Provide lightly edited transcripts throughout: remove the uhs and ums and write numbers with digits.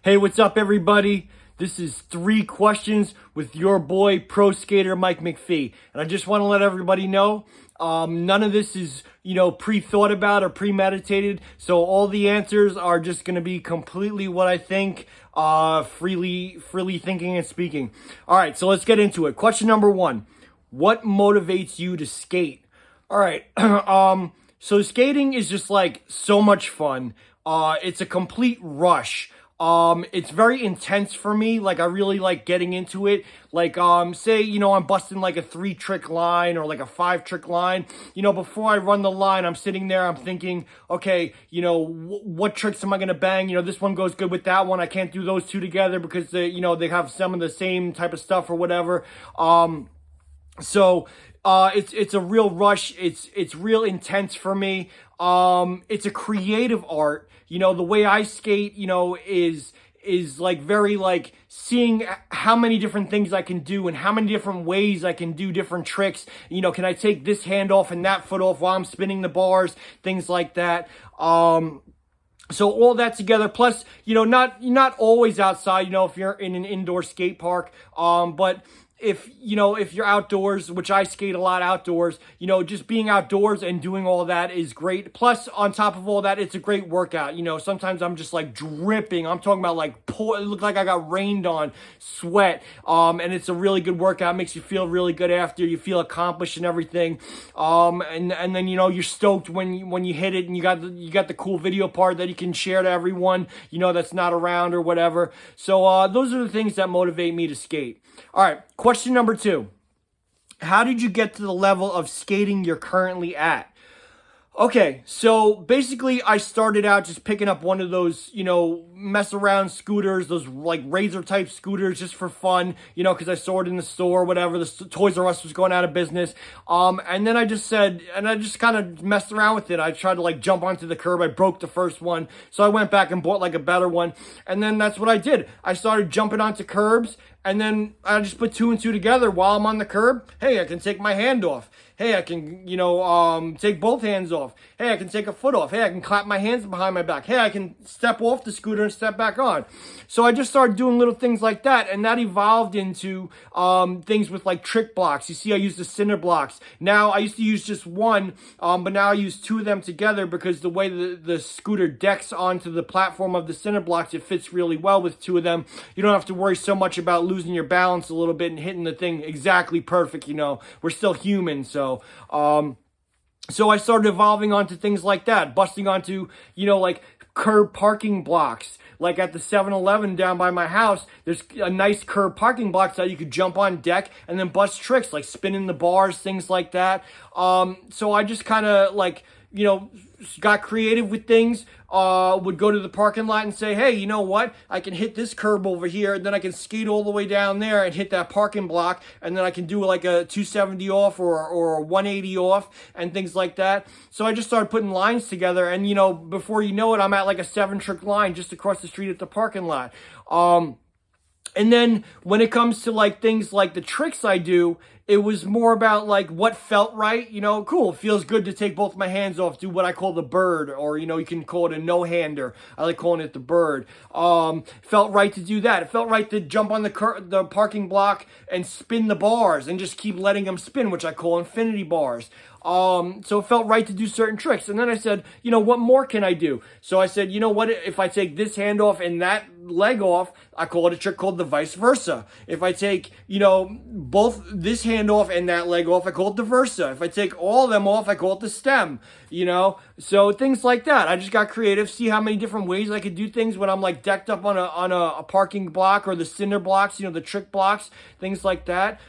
Hey, what's up, everybody? This is 3 questions with your boy, pro skater Mike McPhee. And I just want to let everybody know, none of this is, pre-thought about or premeditated. So all the answers are just going to be completely what I think, freely thinking and speaking. All right, so let's get into it. Question number 1. What motivates you to skate? All right, so skating is just like so much fun. It's a complete rush. It's very intense for me. Like, I really like getting into it. Like, say, I'm busting like a 3-trick line or like a 5-trick line. Before I run the line, I'm sitting there, I'm thinking, okay, what tricks am I going to bang? This one goes good with that one. I can't do those two together because they have some of the same type of stuff or whatever. So it's a real rush. It's real intense for me. It's a creative art. The way I skate, is like very like seeing how many different things I can do and how many different ways I can do different tricks. Can I take this hand off and that foot off while I'm spinning the bars, things like that. So all that together, plus, not always outside, if you're in an indoor skate park, but if you're outdoors, which I skate a lot outdoors, just being outdoors and doing all that is great. Plus, on top of all that, it's a great workout. Sometimes I'm just like dripping. I'm talking about like it looks like I got rained on, sweat. And it's a really good workout. It makes you feel really good after. You feel accomplished and everything. And then you're stoked when you hit it, and you got the cool video part that you can share to everyone that's not around or whatever. So those are the things that motivate me to skate. All right, question number 2. How did you get to the level of skating you're currently at? Okay, so basically I started out just picking up one of those, mess around scooters, those like razor type scooters just for fun, because I saw it in the store or whatever. The Toys R Us was going out of business. And then I just kind of messed around with it. I tried to like jump onto the curb. I broke the first one. So I went back and bought like a better one. And then that's what I did. I started jumping onto curbs. And then I just put 2 and 2 together while I'm on the curb. Hey, I can take my hand off. Hey, I can, take both hands off. Hey, I can take a foot off. Hey, I can clap my hands behind my back. Hey, I can step off the scooter and step back on. So I just started doing little things like that, and that evolved into things with like trick blocks. You see, I use the cinder blocks. Now, I used to use just one, but now I use 2 of them together because the way the scooter decks onto the platform of the cinder blocks, it fits really well with 2 of them. You don't have to worry so much about losing your balance a little bit and hitting the thing exactly perfect. We're still human, so I started evolving onto things like that, busting onto like curb parking blocks. Like at the 7-Eleven down by my house, there's a nice curb parking block that you could jump on deck and then bust tricks like spinning the bars, things like that. So I just kind of like got creative with things, would go to the parking lot and say, hey, you know what? I can hit this curb over here, and then I can skate all the way down there and hit that parking block, and then I can do like a 270 off or a 180 off and things like that. So I just started putting lines together, and before you know it, I'm at like a 7-trick line just across the street at the parking lot. And then when it comes to like things like the tricks I do, it was more about like what felt right. Cool. It feels good to take both my hands off, do what I call the bird, or, you can call it a no-hander. I like calling it the bird. Felt right to do that. It felt right to jump on the parking block and spin the bars and just keep letting them spin, which I call infinity bars. So it felt right to do certain tricks. And then I said, what more can I do? So I said, what if I take this hand off and that leg off? I call it a trick called the vice versa. If I take, both this hand off and that leg off, I call it the versa. If I take all of them off, I call it the stem, So things like that. I just got creative, see how many different ways I could do things when I'm like decked up on a parking block or the cinder blocks, the trick blocks, things like that.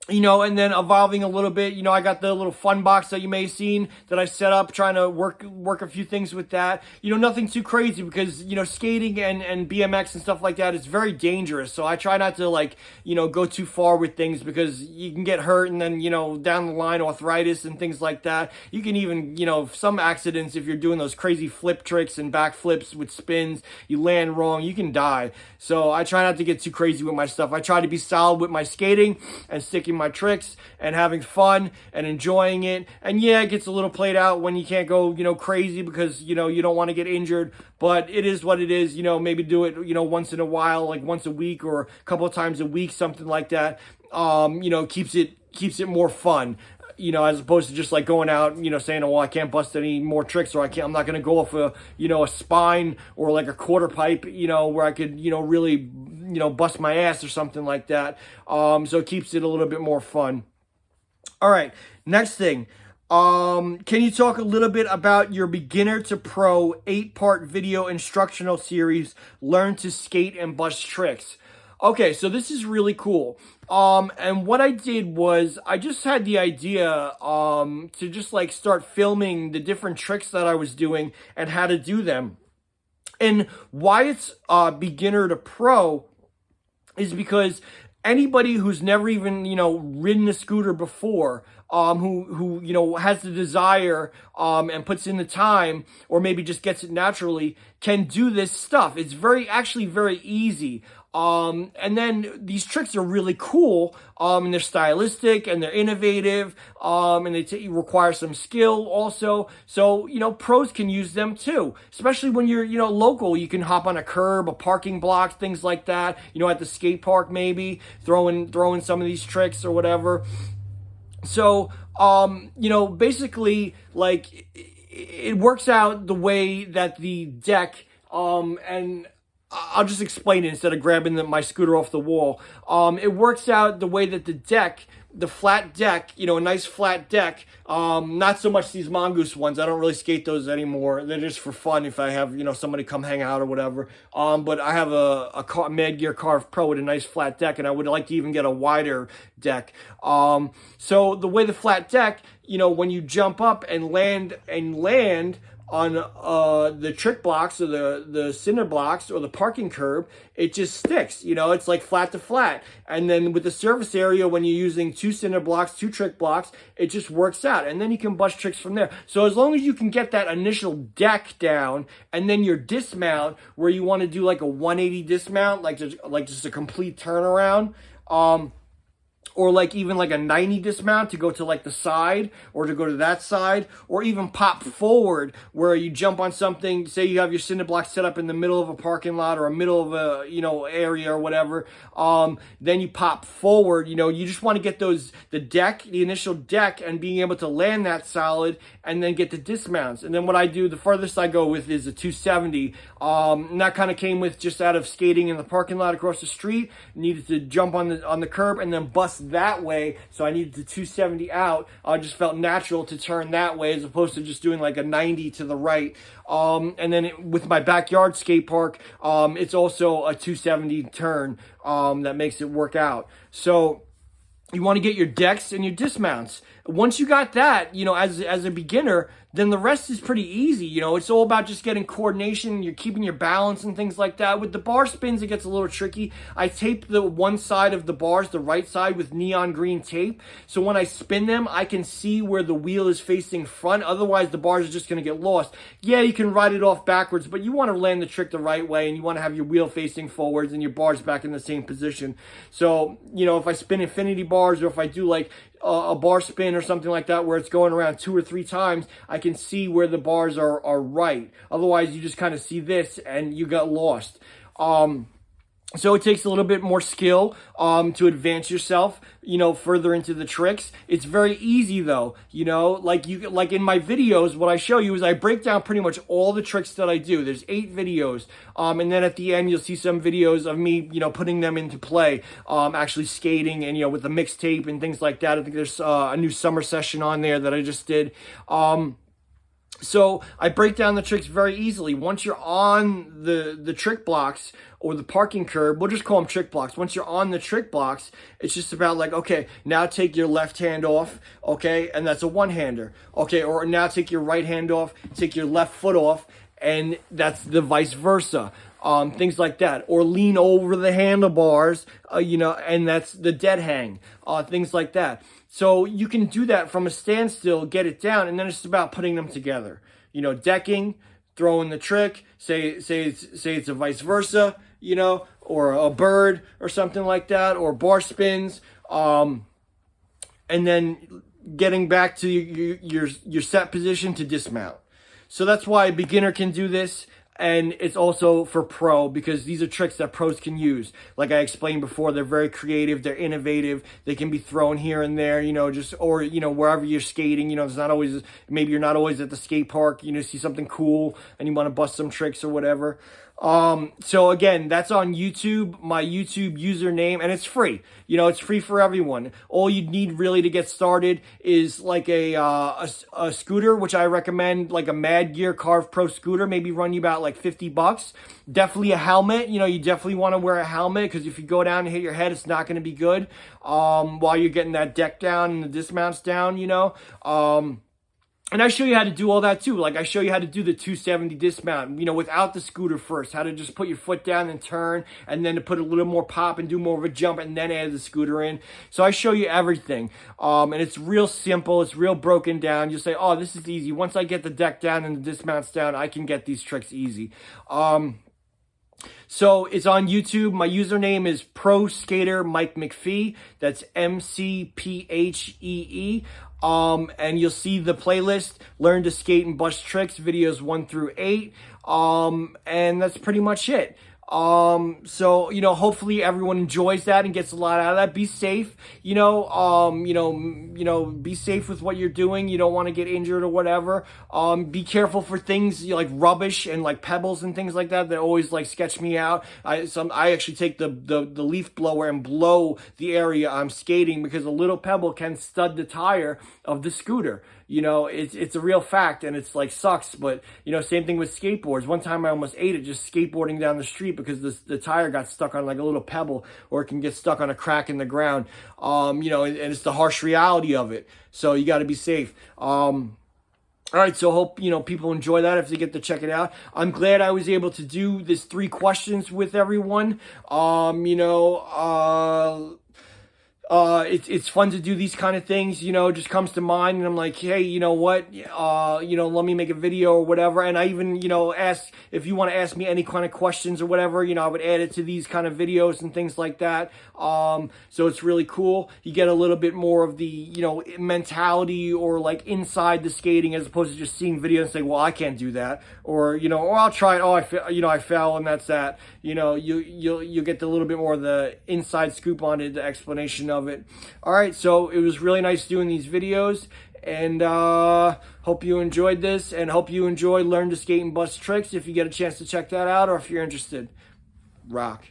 And then evolving a little bit, I got the little fun box that you may have seen that I set up, trying to work a few things with that. Nothing too crazy because, skating and BMX and stuff like that is very dangerous. So I try not to like, go too far with things because you can get hurt and then, down the line, arthritis and things like that. You can even, some accidents, if you're doing those crazy flip tricks and back flips with spins, you land wrong, you can die. So I try not to get too crazy with my stuff. I try to be solid with my skating and sticking my tricks and having fun and enjoying it. And yeah, it gets a little played out when you can't go, crazy because, you don't want to get injured, but it is what it is. Maybe do it, once in a while, like once a week or a couple of times a week, something like that. Keeps it more fun. As opposed to just like going out, saying, oh, well, I can't bust any more tricks, or I'm not going to go off a spine or like a quarter pipe, where I could, really, bust my ass or something like that. So it keeps it a little bit more fun. All right. Next thing. Can you talk a little bit about your beginner to pro 8-part video instructional series, Learn to Skate and Bust Tricks? Okay, so this is really cool. And what I did was I just had the idea to just like start filming the different tricks that I was doing and how to do them. And why it's beginner to pro is because anybody who's never even, ridden a scooter before, who has the desire, and puts in the time, or maybe just gets it naturally, can do this stuff. It's actually very easy. And then these tricks are really cool, and they're stylistic and they're innovative, and they require some skill also. So, pros can use them too, especially when you're, local. You can hop on a curb, a parking block, things like that, at the skate park, maybe throwing some of these tricks or whatever. So, basically, like, it works out the way that the deck, and I'll just explain it instead of grabbing my scooter off the wall. It works out the way that the deck, the flat deck, a nice flat deck, not so much these Mongoose ones. I don't really skate those anymore. They're just for fun if I have, somebody come hang out or whatever. But I have a Mad Gear Carve Pro with a nice flat deck, and I would like to even get a wider deck. So the way the flat deck, when you jump up and land on the trick blocks or the cinder blocks or the parking curb, it just sticks. It's like flat to flat. And then with the surface area, when you're using 2 cinder blocks, 2 trick blocks, it just works out. And then you can bust tricks from there. So as long as you can get that initial deck down, and then your dismount, where you want to do like a 180 dismount, like just a complete turnaround, or like even like a 90 dismount to go to like the side, or to go to that side, or even pop forward where you jump on something. Say you have your cinder block set up in the middle of a parking lot or a middle of a, area or whatever. Then you pop forward, you just want to get the initial deck, and being able to land that solid, and then get the dismounts. And then what I do, the farthest I go with is a 270. And that kind of came with just out of skating in the parking lot across the street. Needed to jump on the curb and then bust that way, so I needed the 270 out. I just felt natural to turn that way as opposed to just doing like a 90 to the right. And then with my backyard skate park, it's also a 270 turn that makes it work out. So you want to get your decks and your dismounts. Once you got that, as a beginner, then the rest is pretty easy. It's all about just getting coordination. You're keeping your balance and things like that. With the bar spins, it gets a little tricky. I tape the one side of the bars, the right side, with neon green tape. So when I spin them, I can see where the wheel is facing front. Otherwise, the bars are just going to get lost. Yeah, you can ride it off backwards, but you want to land the trick the right way, and you want to have your wheel facing forwards and your bars back in the same position. So, if I spin infinity bars, or if I do like a bar spin or something like that, where it's going around 2 or 3 times, I can see where the bars are right. Otherwise, you just kind of see this and you got lost. So it takes a little bit more skill to advance yourself, further into the tricks. It's very easy though, like in my videos, what I show you is I break down pretty much all the tricks that I do. There's 8 videos, and then at the end you'll see some videos of me, putting them into play, actually skating, and with the mixtape and things like that. I think there's a new summer session on there that I just did. So I break down the tricks very easily. Once you're on the trick blocks or the parking curb, we'll just call them trick blocks. Once you're on the trick blocks, it's just about like, okay, now take your left hand off, okay, and that's a one-hander. Okay, or now take your right hand off, take your left foot off, and that's the vice versa. Things like that. Or lean over the handlebars, and that's the dead hang. Things like that. So you can do that from a standstill, get it down, and then it's about putting them together. Decking, throwing the trick, say it's a vice versa, or a bird or something like that, or bar spins, and then getting back to your set position to dismount. So that's why a beginner can do this, and it's also for pro, because these are tricks that pros can use. Like I explained before, they're very creative, they're innovative, they can be thrown here and there, you know, just, or, you know, wherever you're skating, you know, it's not always, maybe you're not always at the skate park, you know, see something cool and you want to bust some tricks or whatever. So again, that's on YouTube, my YouTube username, and it's free. You know, it's free for everyone. All you need really to get started is like a scooter, which I recommend, like a Mad Gear Carve Pro scooter, maybe run you about like $50. Definitely a helmet. You know, you definitely want to wear a helmet, because if you go down and hit your head, it's not going to be good. While you're getting that deck down and the dismounts down, you know. And I show you how to do all that too. Like I show you how to do the 270 dismount, you know, without the scooter first, how to just put your foot down and turn, and then to put a little more pop and do more of a jump, and then add the scooter in. So I show you everything. And it's real simple. It's real broken down. You say, oh, this is easy. Once I get the deck down and the dismounts down, I can get these tricks easy. So it's on YouTube. My username is Pro Skater Mike McPhee. That's MCPHEE. And you'll see the playlist, Learn to Skate and Bust Tricks, videos 1 through 8. And that's pretty much it. So, you know, hopefully everyone enjoys that and gets a lot out of that. Be safe, you know, be safe with what you're doing. You don't want to get injured or whatever. Be careful for things, you know, like rubbish and like pebbles and things like that always like sketch me out. I actually take the leaf blower and blow the area I'm skating, because a little pebble can stud the tire of the scooter. You know, it's a real fact, and it's like sucks, but you know, same thing with skateboards. One time I almost ate it just skateboarding down the street, because the tire got stuck on like a little pebble, or it can get stuck on a crack in the ground. You know, and it's the harsh reality of it. So you got to be safe. All right, so hope, you know, people enjoy that if they get to check it out. I'm glad I was able to do this 3 questions with everyone. You know, it's fun to do these kind of things, you know, it just comes to mind, and I'm like, hey, you know what, you know, let me make a video or whatever. And I even, you know, ask if you want to ask me any kind of questions or whatever, you know, I would add it to these kind of videos and things like that. So it's really cool. You get a little bit more of the, you know, mentality, or like inside the skating, as opposed to just seeing videos and saying, well, I can't do that, or, you know, oh, I'll try it, oh, I fell, and that's that. You know, you'll get a little bit more of the inside scoop on it, the explanation of it. All right, so it was really nice doing these videos, and hope you enjoyed this, and hope you enjoy Learn to Skate and Bust Tricks if you get a chance to check that out, or if you're interested. Rock.